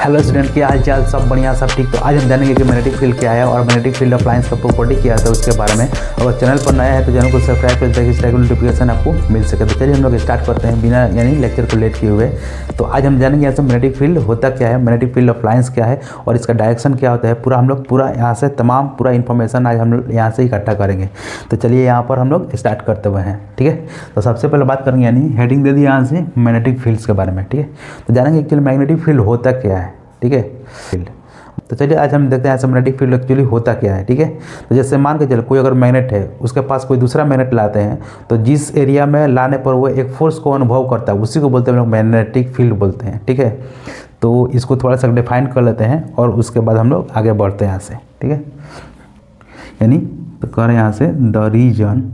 Hello student, क्या हाल चाल? सब बढ़िया, सब ठीक। तो आज हम जानेंगे कि मैग्नेटिक फील्ड क्या है और मैग्नेटिक फील्ड अप्लायंस का प्रॉपर्टी क्या है उसके बारे में। अगर चैनल पर नया है तो चैनल को सब्सक्राइब कर ताकि इस टाइप की नोटिफिकेशन आपको मिल सके। तो चलिए हम लोग स्टार्ट करते हैं बिना लेक्चर को लेट किए हुए। तो आज हम जानेंगे यहाँ से मैग्नेटिक फील्ड होता क्या है, मैग्नेटिक फील्ड अप्लायंस क्या है और इसका डायरेक्शन क्या होता है। पूरा यहाँ से तमाम पूरा इन्फॉर्मेशन आज हम लोग यहाँ से इकट्ठा करेंगे। तो चलिए यहाँ पर हम लोग स्टार्ट करते हुए हैं, ठीक है। तो सबसे पहले बात करेंगे, यानी हेडिंग दे दी यहाँ से मैग्नेटिक फील्ड्स के बारे में, ठीक है। तो जानेंगे एक्चुअली मैग्नेटिक फील्ड होता क्या है, ठीक है। फील्ड, तो चलिए आज हम देखते हैं मैग्नेटिक फील्ड एक्चुअली होता क्या है, ठीक है। तो जैसे मान के चलो कोई अगर मैग्नेट है, उसके पास कोई दूसरा मैग्नेट लाते हैं, तो जिस एरिया में लाने पर वो एक फोर्स को अनुभव करता है उसी को बोलते हैं हम लोग मैग्नेटिक फील्ड बोलते हैं, ठीक है। तो इसको थोड़ा सा डिफाइन कर लेते हैं और उसके बाद हम लोग आगे बढ़ते हैं यहाँ से, ठीक है। यानी तो कह रहे हैं यहाँ से the region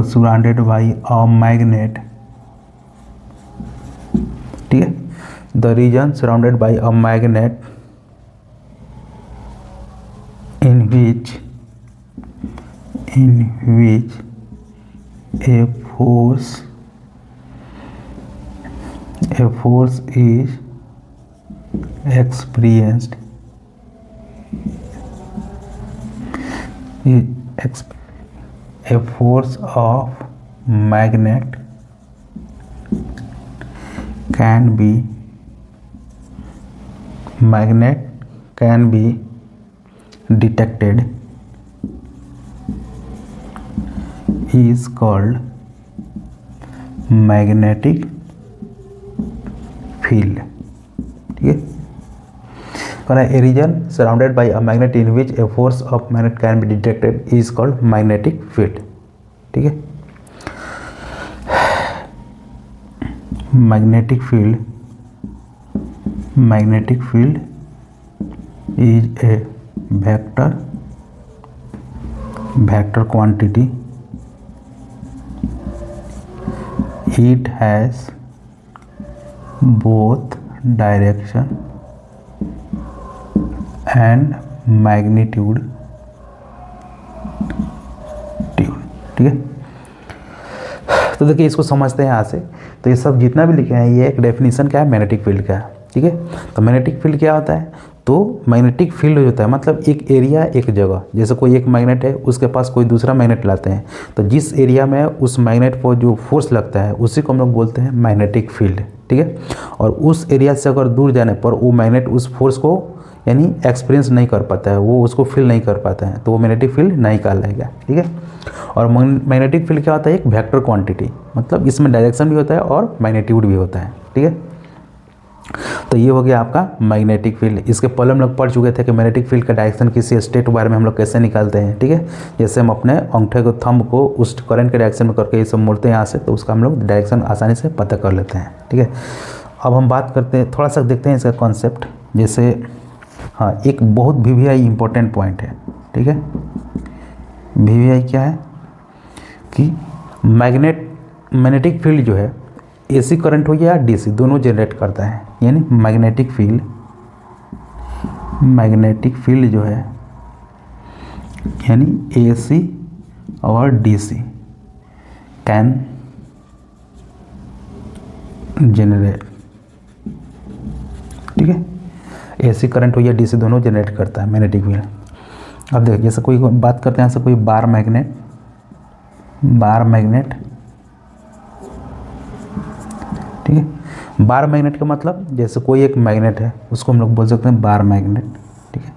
surrounded by a magnet, ठीक है। The region surrounded by a magnet in which a force is experienced a force of magnet can be detected is called magnetic field, ठीक है। A region surrounded by a magnet in which a force of magnet can be detected is called magnetic field, ठीक है। Magnetic field is a vector quantity. It has both direction and magnitude, ठीक है। तो देखिए इसको समझते हैं यहाँ से। तो ये सब जितना भी लिखे हैं ये एक डेफिनेशन क्या है मैग्नेटिक फील्ड का, ठीक है। तो मैग्नेटिक फील्ड क्या होता है? तो मैग्नेटिक फील्ड होता है मतलब एक एरिया एक जगह, जैसे कोई एक मैग्नेट है उसके पास कोई दूसरा मैग्नेट लाते हैं, तो जिस एरिया में उस मैग्नेट पर जो फोर्स लगता है उसी को हम लोग बोलते हैं मैग्नेटिक फील्ड, ठीक है। और उस एरिया से अगर दूर जाने पर वो मैग्नेट उस फोर्स को यानी एक्सपीरियंस नहीं कर पाता है, वो उसको फील नहीं कर पाता है, तो वो मैग्नेटिक फील्ड नहीं कहलाएगा, ठीक है। और मैग्नेटिक फील्ड क्या होता है? एक वेक्टर क्वांटिटी, मतलब इसमें डायरेक्शन भी होता है और मैग्नीट्यूड भी होता है, ठीक है। तो ये हो गया आपका मैग्नेटिक फील्ड। इसके पहले हम लोग पढ़ चुके थे कि मैग्नेटिक फील्ड का डायरेक्शन किसी स्टेट के बारे में हम लोग कैसे निकालते हैं, ठीक है। जैसे हम अपने अंगूठे को थंब को उस करंट के डायरेक्शन में करके ये सब मोड़ते हैं यहाँ से, तो उसका हम लोग डायरेक्शन आसानी से पता कर लेते हैं, ठीक है। अब हम बात करते हैं, थोड़ा सा देखते हैं इसका कॉन्सेप्ट। जैसे हाँ, एक बहुत VVI इंपॉर्टेंट पॉइंट है, ठीक है। VVI क्या है कि मैग्नेटिक फील्ड जो है AC करंट हो या DC दोनों जनरेट करता है, यानी मैग्नेटिक फील्ड जो है यानी AC और DC कैन जनरेट, ठीक है। AC करंट हो या DC दोनों जनरेट करता है मैग्नेटिक फील्ड। अब देखिए जैसे कोई बात करते हैं, जैसे कोई बार मैग्नेट, ठीक है। बार मैग्नेट का मतलब जैसे कोई एक मैग्नेट है उसको हम लोग बोल सकते हैं बार मैग्नेट, ठीक है।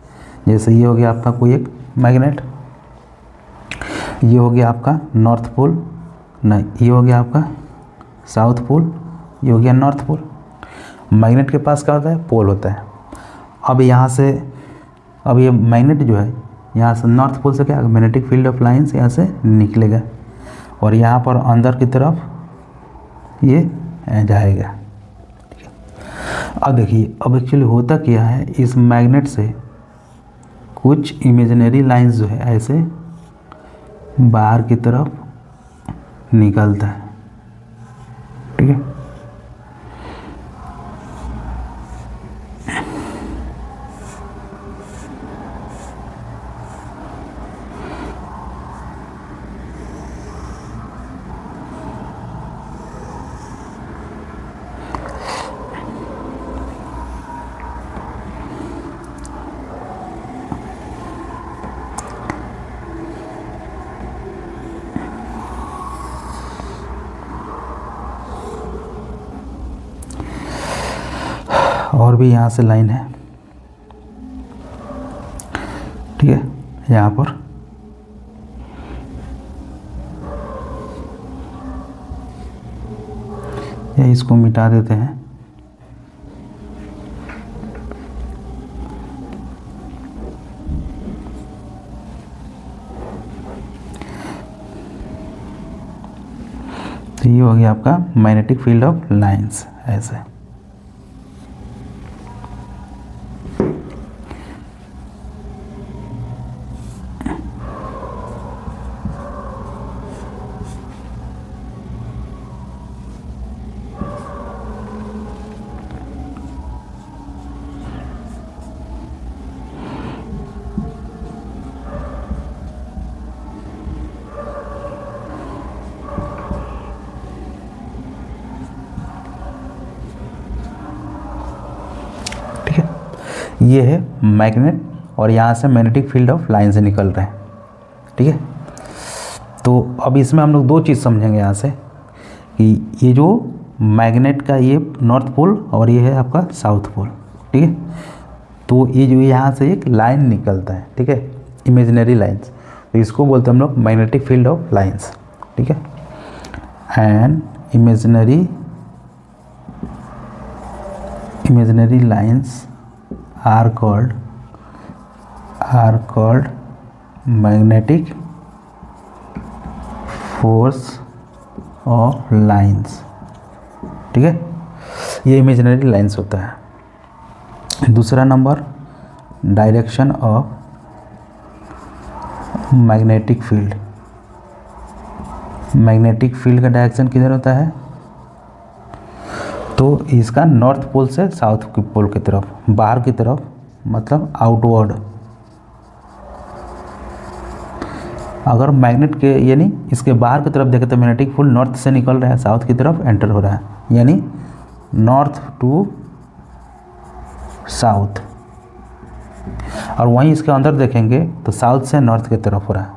जैसे ये हो गया आपका कोई एक मैग्नेट, ये हो गया आपका नॉर्थ पोल, नहीं ये हो गया आपका साउथ पोल, ये हो गया नॉर्थ पोल। मैग्नेट के पास क्या होता है? पोल होता है। अब यहाँ से अब ये मैग्नेट जो है यहाँ से नॉर्थ पोल से क्या मैग्नेटिक फील्ड ऑफ लाइन्स यहाँ से निकलेगा और यहाँ पर अंदर की तरफ ये जाएगा। अब देखिए अब एक्चुअली होता क्या है, इस मैग्नेट से कुछ इमेजिनरी लाइंस जो है ऐसे बाहर की तरफ निकलता है, ठीक है। और भी यहाँ से लाइन है, ठीक है, यहाँ पर ये इसको मिटा देते हैं। तो ये हो गया आपका मैग्नेटिक फील्ड ऑफ लाइंस ऐसे। ये है मैग्नेट और यहाँ से मैग्नेटिक फील्ड ऑफ लाइन से निकल रहे हैं, ठीक है। तो अब इसमें हम लोग दो चीज़ समझेंगे यहाँ से कि ये जो मैग्नेट का ये नॉर्थ पोल और ये है आपका साउथ पोल, ठीक है। तो ये जो यहाँ से एक लाइन निकलता है, ठीक है, इमेजिनरी लाइंस, तो इसको बोलते हैं हम लोग मैग्नेटिक फील्ड ऑफ लाइंस, ठीक है। And imaginary lines are called magnetic force of lines, ठीक है। ये इमेजिनरी लाइंस होता है। दूसरा number direction of magnetic field. Magnetic field का डायरेक्शन किधर होता है? तो इसका नॉर्थ पोल से साउथ पोल की तरफ, बाहर की तरफ, मतलब आउटवर्ड। अगर मैग्नेट के यानी इसके बाहर की तरफ देखें तो मैग्नेटिक फील्ड नॉर्थ से निकल रहा है, साउथ की तरफ एंटर हो रहा है, यानी नॉर्थ टू साउथ। और वहीं इसके अंदर देखेंगे तो साउथ से नॉर्थ की तरफ हो रहा है,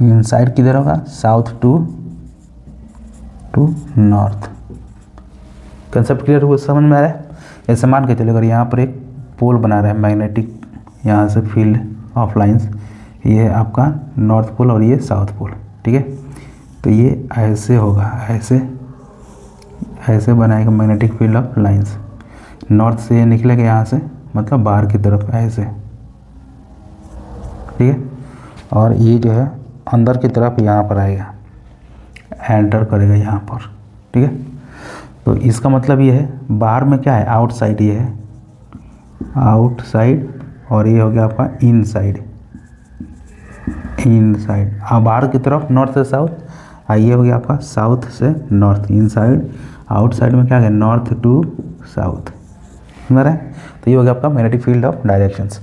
इनसाइड किधर होगा? South to north. Concept clear हुआ, समझ में आ रहा है? ऐसे मान के चलो अगर यहाँ पर एक पोल बना रहा है मैग्नेटिक, यहाँ से फील्ड ऑफ लाइंस, ये है आपका नॉर्थ पोल और ये साउथ पोल, ठीक है। तो ये ऐसे होगा, ऐसे बनाएगा magnetic field of lines. North से ये निकलेगा यहाँ से, मतलब बाहर की तरफ ऐसे, ठीक है। और ये जो है अंदर की तरफ यहाँ पर आएगा, एंटर करेगा यहाँ पर, ठीक है। तो इसका मतलब ये है बाहर में क्या है? आउटसाइड, ये है आउटसाइड, और ये हो गया आपका इनसाइड। बाहर की तरफ नॉर्थ से साउथ, ये हो गया आपका साउथ से नॉर्थ, इनसाइड। आउटसाइड में क्या है? नॉर्थ टू साउथ, समझ रहा है? तो ये हो गया आपका मैग्नेटिक फील्ड ऑफ डायरेक्शंस।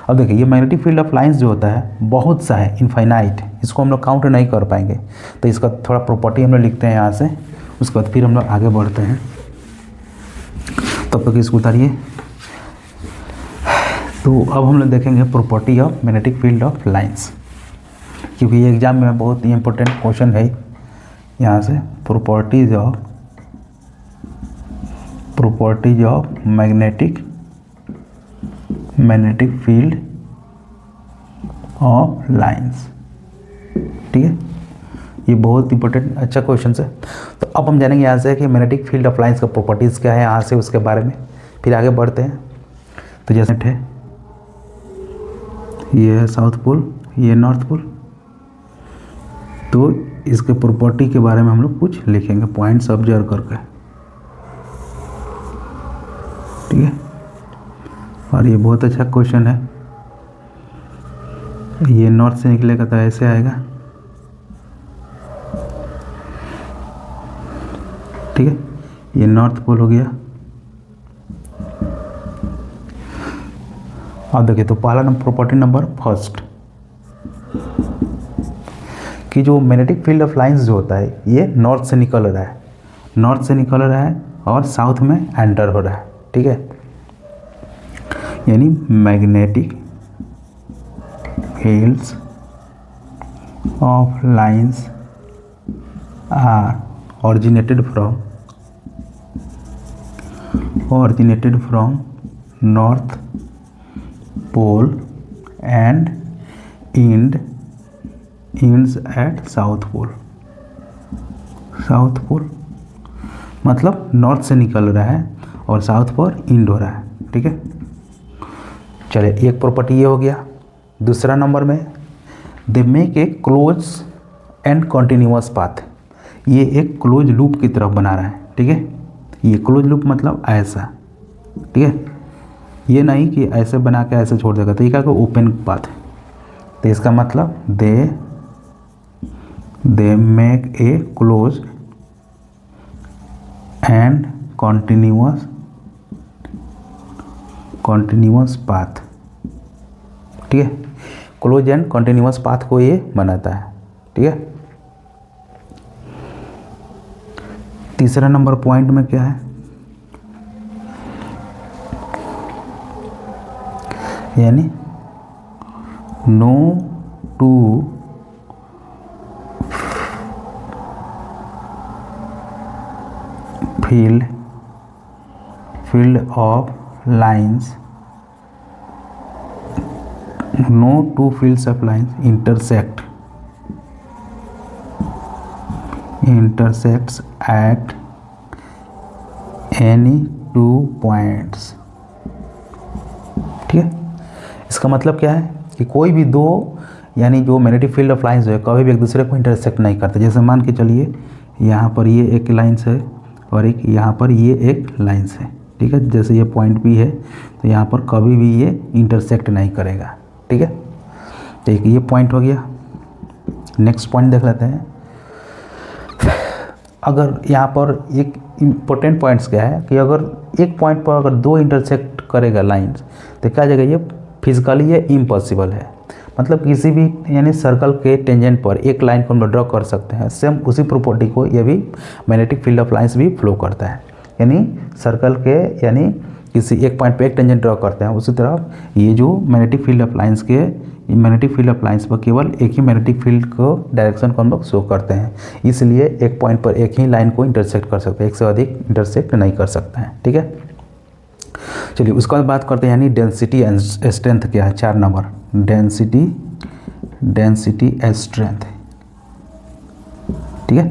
अब देखिए ये मैग्नेटिक फील्ड ऑफ लाइंस जो होता है बहुत सा है, इनफाइनाइट, इसको हम लोग काउंट नहीं कर पाएंगे। तो इसका थोड़ा प्रॉपर्टी हम लोग लिखते हैं यहाँ से, उसके बाद फिर हम लोग आगे बढ़ते हैं। तब तक इसको उतारिए। तो अब हम लोग देखेंगे property of magnetic field of lines, क्योंकि ये एग्जाम में बहुत ही इंपॉर्टेंट क्वेश्चन है। यहाँ से properties of magnetic field of lines, ठीक है। ये बहुत इंपॉर्टेंट अच्छा क्वेश्चन है। तो अब हम जानेंगे यहाँ से कि मैग्नेटिक फील्ड ऑफ लाइंस का प्रॉपर्टीज़ क्या है, यहाँ से उसके बारे में फिर आगे बढ़ते हैं। तो जैसे है ये है साउथ पोल, ये नॉर्थ पोल, तो इसके प्रॉपर्टी के बारे में हम लोग कुछ लिखेंगे पॉइंट्स ऑब्जर्व करके, ठीक है। और ये बहुत अच्छा क्वेश्चन है। ये नॉर्थ से निकलेगा तो ऐसे आएगा, ठीक है। ये नॉर्थ पोल हो गया। अब देखिए तो पहला नंबर प्रॉपर्टी नंबर फर्स्ट कि जो मैग्नेटिक फील्ड ऑफ लाइंस जो होता है ये नॉर्थ से निकल रहा है और साउथ में एंटर हो रहा है, ठीक है। यानी magnetic fields of lines are originated from originated from north pole and ends at south pole। South pole मतलब नॉर्थ से निकल रहा है और साउथ पर इंड हो रहा है, ठीक है। चलिए एक प्रॉपर्टी ये हो गया। दूसरा नंबर में they make a close and continuous path, ये एक क्लोज लूप की तरफ बना रहा है, ठीक है। ये क्लोज लूप मतलब ऐसा, ठीक है, ये नहीं कि ऐसे बना के ऐसे छोड़ देगा, तो ये क्या ओपन पाथ है। तो इसका मतलब they make a close and continuous path, ठीक है। क्लोज एंड कॉन्टिन्यूअस पाथ को ये बनाता है, ठीक है। तीसरा नंबर पॉइंट में क्या है, यानी नो टू field of lines, no two fields of lines intersects at any two points, ठीक है। इसका मतलब क्या है कि कोई भी दो यानी जो मैग्नेटिक फील्ड ऑफ लाइंस है कभी भी एक दूसरे को इंटरसेक्ट नहीं करते। जैसे मान के चलिए यहाँ पर ये एक लाइंस है और एक यहाँ पर ये एक लाइंस है, ठीक है। जैसे ये पॉइंट भी है तो यहाँ पर कभी भी ये इंटरसेक्ट नहीं करेगा, ठीक है। तो एक ये पॉइंट हो गया। नेक्स्ट पॉइंट देख लेते हैं। अगर यहाँ पर एक इम्पोर्टेंट पॉइंट्स क्या है कि अगर एक पॉइंट पर अगर दो इंटरसेक्ट करेगा लाइंस तो क्या जगह ये फिजिकली ये इम्पॉसिबल है। मतलब किसी भी यानी सर्कल के टेंजेंट पर एक लाइन को हम ड्रॉ कर सकते हैं, सेम उसी प्रॉपर्टी को ये भी मैग्नेटिक फील्ड ऑफ लाइंस भी फ्लो करता है। यानी सर्कल के यानी किसी एक पॉइंट पे एक टेंजेंट ड्रॉ करते हैं, उसी तरह ये जो मैग्नेटिक फील्ड ऑफ लाइंस के मैग्नेटिक फील्ड ऑफ लाइंस पर केवल एक ही मैग्नेटिक फील्ड को डायरेक्शन को हम लोग शो करते हैं, इसलिए एक पॉइंट पर एक ही लाइन को इंटरसेक्ट कर सकते हैं, एक से अधिक इंटरसेक्ट नहीं कर सकते हैं, ठीक है। चलिए उसके बाद बात करते हैं यानी डेंसिटी एंड स्ट्रेंथ क्या है। 4 नंबर डेंसिटी स्ट्रेंथ, ठीक है।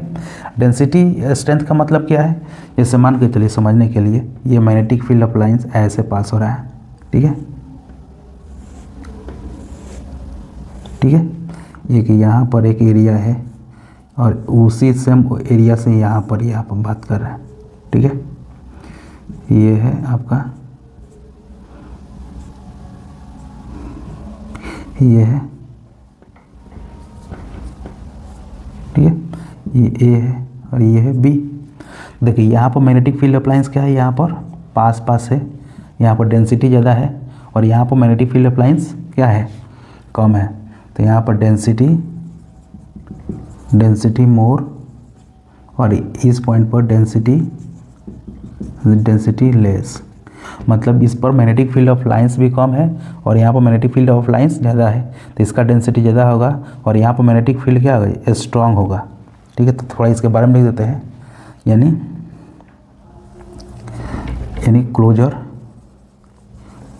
डेंसिटी स्ट्रेंथ का मतलब क्या है, जैसे मान के चलिए समझने के लिए ये मैग्नेटिक फील्ड ऑफ लाइंस ऐसे पास हो रहा है, ठीक है, ठीक है। ये कि यहाँ पर एक एरिया है और उसी सेम एरिया से यहाँ पर बात कर रहे हैं, ठीक है। ये है आपका, ये है, ठीक है, ये ए है और ये है बी। देखिए यहाँ पर मैग्नेटिक फील्ड ऑफ लाइंस क्या है, यहाँ पर पास पास है, यहाँ पर डेंसिटी ज़्यादा है और यहाँ पर मैग्नेटिक फील्ड ऑफ लाइंस क्या है, कम है। तो यहाँ पर डेंसिटी मोर और इस पॉइंट पर डेंसिटी लेस। मतलब इस पर मैग्नेटिक फील्ड ऑफ लाइंस भी कम है और यहाँ पर मैग्नेटिक फील्ड ऑफ लाइंस ज़्यादा है, तो इसका डेंसिटी ज़्यादा होगा और यहाँ पर मैग्नेटिक फील्ड क्या होगा, स्ट्रांग होगा, ठीक है। तो थोड़ा इसके बारे में लिख देते हैं। यानी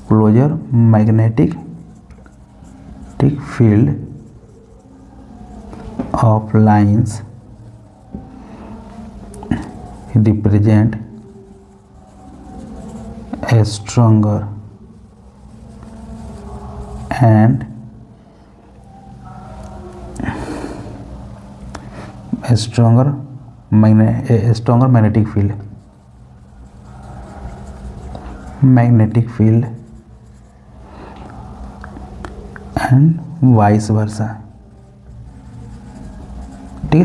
closer magnetic field of lines represent a stronger magnetic field and vice versa, ठीक है।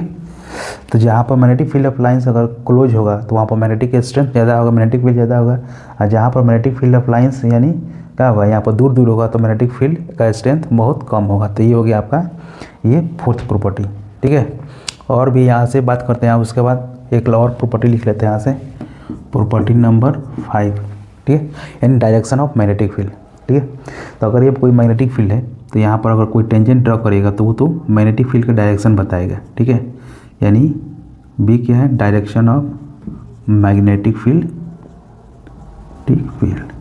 तो जहाँ पर मैग्नेटिक फील्ड ऑफ लाइंस अगर क्लोज होगा तो वहाँ पर मैग्नेटिक स्ट्रेंथ ज़्यादा होगा, मैग्नेटिक फील्ड ज़्यादा होगा। और जहाँ पर मैग्नेटिक फील्ड ऑफ लाइंस यानी क्या होगा, यहाँ पर दूर दूर होगा तो मैग्नेटिक फील्ड का स्ट्रेंथ बहुत कम होगा। तो ये हो गया आपका ये 4th प्रॉपर्टी, ठीक है। और भी यहाँ से बात करते हैं, उसके बाद एक और प्रॉपर्टी लिख लेते हैं यहाँ से, प्रॉपर्टी नंबर 5, ठीक है, यानी डायरेक्शन ऑफ मैग्नेटिक फील्ड, ठीक है। तो अगर ये कोई मैग्नेटिक फील्ड है तो यहाँ पर अगर कोई टेंजेंट ड्रॉ करेगा तो वो तो मैग्नेटिक फील्ड का डायरेक्शन बताएगा, ठीक है। यानी बी क्या है, direction of magnetic field field,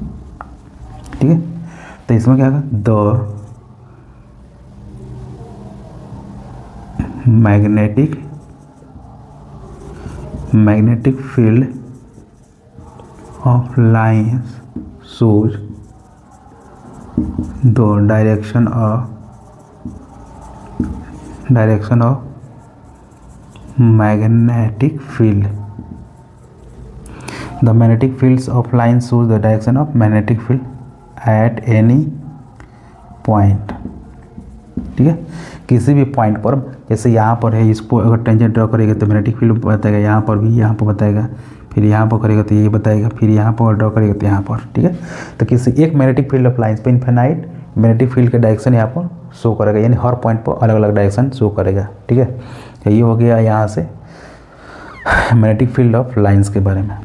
ठीक है। तो इसमें क्या होगा, the magnetic field of lines shows the direction of magnetic field. The magnetic fields of lines shows the direction of magnetic field at any point, ठीक है। किसी भी पॉइंट पर, जैसे यहाँ पर है, इसको अगर टेंजेंट ड्रॉ करेगा तो मैग्नेटिक फील्ड बताएगा, यहाँ पर भी, यहाँ पर बताएगा, फिर यहाँ पर करेगा तो ये बताएगा, फिर यहाँ पर ड्रॉ करेगा तो यहाँ पर, ठीक है। तो किसी एक मैग्नेटिक फील्ड ऑफ लाइंस पे इनफाइनाइट मैग्नेटिक फील्ड का डायरेक्शन यहाँ पर शो करेगा, यानी हर पॉइंट पर अलग अलग डायरेक्शन शो करेगा, ठीक है। तो ये हो गया यहाँ से मैग्नेटिक फील्ड ऑफ लाइंस के बारे में।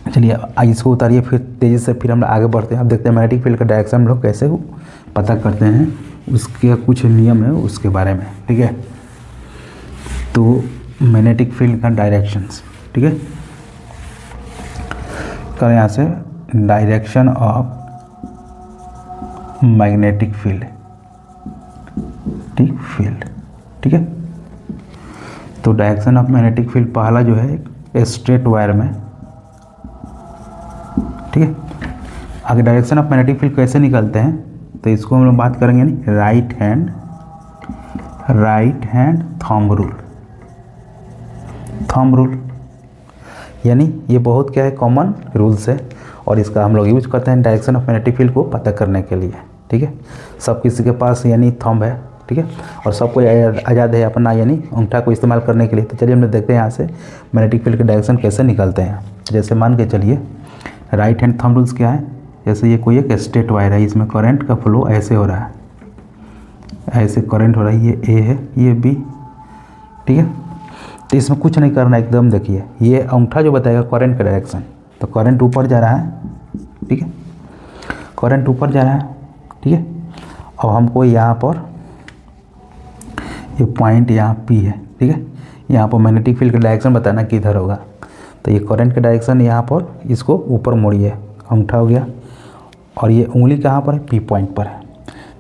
चलिए इसको उतारिए, फिर तेज़ी से फिर हम आगे बढ़ते हैं। अब देखते हैं मैग्नेटिक फील्ड का डायरेक्शन हम लोग कैसे पता करते हैं, उसके कुछ नियम है उसके बारे में, ठीक है। तो मैग्नेटिक फील्ड का डायरेक्शंस, ठीक है, करें यहाँ से डायरेक्शन ऑफ मैग्नेटिक फील्ड, ठीक है। तो डायरेक्शन ऑफ मैग्नेटिक फील्ड पहला जो है एक स्ट्रेट वायर में, ठीक है। आगे डायरेक्शन ऑफ मैग्नेटिक फील्ड कैसे निकलते हैं, तो इसको हम लोग बात करेंगे नहीं, राइट हैंड थंब रूल, यानी ये बहुत क्या है, कॉमन रूल्स है, और इसका हम लोग यूज करते हैं डायरेक्शन ऑफ मैग्नेटिक फील्ड को पता करने के लिए, ठीक है। सब किसी के पास यानी थंब है, ठीक है, और सबको आज़ाद है अपना यानी अंगूठा को इस्तेमाल करने के लिए। तो चलिए हम लोग देखते हैं यहाँ से मैग्नेटिक फील्ड के डायरेक्शन कैसे निकलते हैं। जैसे मान के चलिए राइट हैंड थंब रूल्स क्या है, जैसे ये कोई एक स्ट्रेट वायर है, इसमें करंट का फ्लो ऐसे हो रहा है, ऐसे करंट हो रहा है, ये ए है, ये बी, ठीक है। तो इसमें कुछ नहीं करना, एकदम देखिए ये अंगूठा जो बताएगा करंट का डायरेक्शन, तो करंट ऊपर जा रहा है, ठीक है, करंट ऊपर जा रहा है, ठीक है। अब हमको यहाँ पर ये पॉइंट यहाँ पी है, ठीक है, यहाँ पर मैग्नेटिक फील्ड का डायरेक्शन बताना किधर होगा। तो ये करंट का डायरेक्शन यहाँ पर, इसको ऊपर मोड़िए, अंगूठा हो गया, और ये उंगली कहाँ पर है, पी पॉइंट पर है।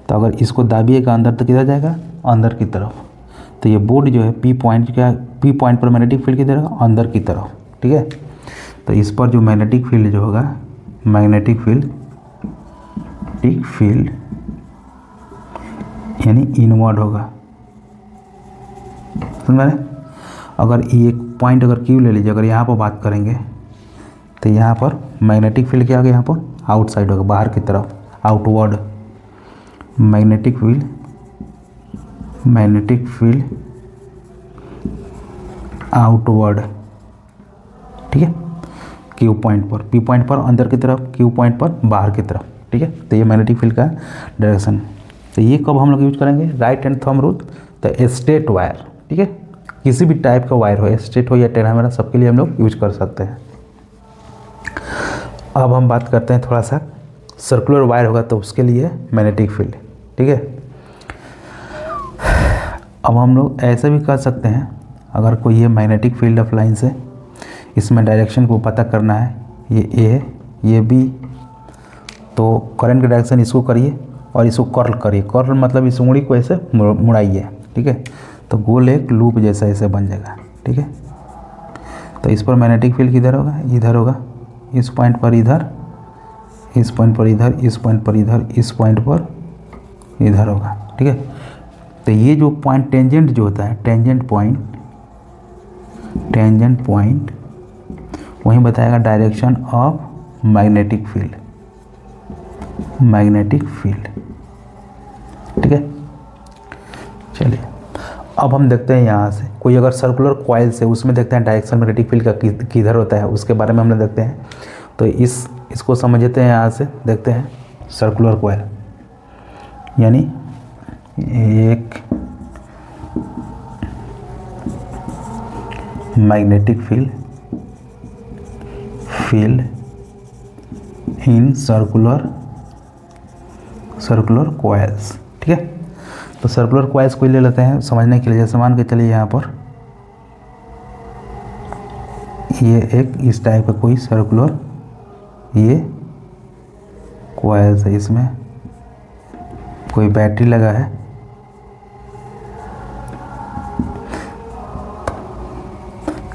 तो अगर इसको दाबिएगा अंदर तो किधर जाएगा, अंदर की तरफ। तो ये बोर्ड जो है पी पॉइंट पर मैग्नेटिक फील्ड किधर होगा, अंदर की तरफ, ठीक है। तो इस पर जो मैग्नेटिक फील्ड जो होगा, मैग्नेटिक फील्ड यानी इनवर्ड होगा, समझ में। अगर ये पॉइंट अगर क्यू ले लीजिए, अगर यहाँ पर बात करेंगे तो यहाँ पर मैग्नेटिक फील्ड क्या होगा, यहाँ पर आउटसाइड होगा, बाहर की तरफ, आउटवर्ड मैग्नेटिक फील्ड आउटवर्ड, ठीक है। क्यू पॉइंट पर, पी पॉइंट पर अंदर की तरफ, क्यू पॉइंट पर बाहर की तरफ, ठीक है। तो ये मैग्नेटिक फील्ड का डायरेक्शन। तो ये कब हम लोग यूज करेंगे, राइट हैंड थंब रूल। तो स्ट्रेट वायर, ठीक है, किसी भी टाइप का वायर हो, स्ट्रेट हो या टेढ़ा मेढ़ा, सबके लिए हम लोग यूज कर सकते हैं। अब हम बात करते हैं थोड़ा सा सर्कुलर वायर होगा तो उसके लिए मैग्नेटिक फील्ड, ठीक है। अब हम लोग ऐसे भी कर सकते हैं, अगर कोई ये मैग्नेटिक फील्ड ऑफ लाइन से इसमें डायरेक्शन को पता करना है, ये ए है, ये बी, तो करंट का डायरेक्शन इसको करिए और इसको कर्ल करिए। कर्ल मतलब इस उंगली को ऐसे मुड़ाइए, ठीक है, तो गोल एक लूप जैसा ऐसे बन जाएगा, ठीक है। तो इस पर मैग्नेटिक फील्ड किधर होगा, इधर होगा, इस पॉइंट पर इधर, इस पॉइंट पर इधर, इस पॉइंट पर इधर, इस पॉइंट पर इधर होगा, ठीक है। तो ये जो पॉइंट टेंजेंट जो होता है, टेंजेंट पॉइंट वही बताएगा डायरेक्शन ऑफ मैग्नेटिक फील्ड, ठीक है। चलिए अब हम देखते हैं यहाँ से कोई अगर सर्कुलर कॉइल से, उसमें देखते हैं डायरेक्शन मैग्नेटिक फील्ड का किधर होता है, उसके बारे में हम लोग देखते हैं। तो इसको समझते हैं, यहाँ से देखते हैं सर्कुलर कॉइल यानी एक magnetic field in circular coils, ठीक है। तो सर्कुलर कॉइल्स को ले लेते हैं समझने के लिए। जैसे मान के चलिए यहाँ पर ये एक इस टाइप का कोई सर्कुलर ये कॉइल्स है, इसमें कोई बैटरी लगा है,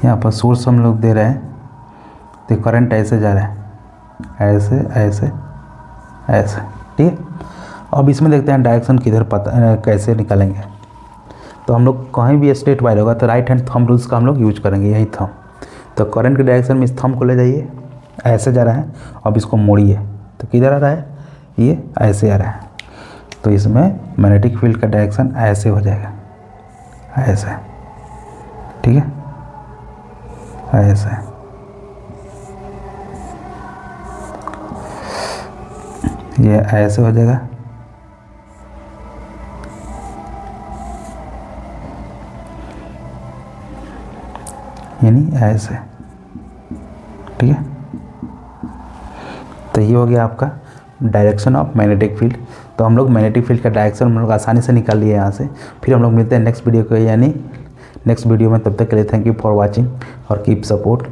यहाँ पर सोर्स हम लोग दे रहे हैं, तो करंट ऐसे जा रहा है, ऐसे ऐसे ऐसे, ठीक है। अब इसमें देखते हैं डायरेक्शन किधर पता कैसे निकालेंगे। तो हम लोग कहीं भी स्ट्रेट वायर होगा तो राइट हैंड थंब रूल्स का हम लोग यूज करेंगे, यही थंब। तो करंट के डायरेक्शन में इस थंब को ले जाइए, ऐसे जा रहा है, अब इसको मोड़िए तो किधर आ रहा है, ये ऐसे आ रहा है। तो इसमें मैग्नेटिक फील्ड का डायरेक्शन ऐसे हो जाएगा, ऐसे, ठीक है, ऐसे। ये ऐसे हो जाएगा, यानी ऐसे, ठीक है। तो ये हो गया आपका डायरेक्शन ऑफ मैग्नेटिक फील्ड। तो हम लोग मैग्नेटिक फील्ड का डायरेक्शन हम लोग आसानी से निकाल लिए यहाँ से। फिर हम लोग मिलते हैं नेक्स्ट वीडियो को, यानी नेक्स्ट वीडियो में। तब तक के लिए थैंक यू फॉर वाचिंग और कीप सपोर्ट।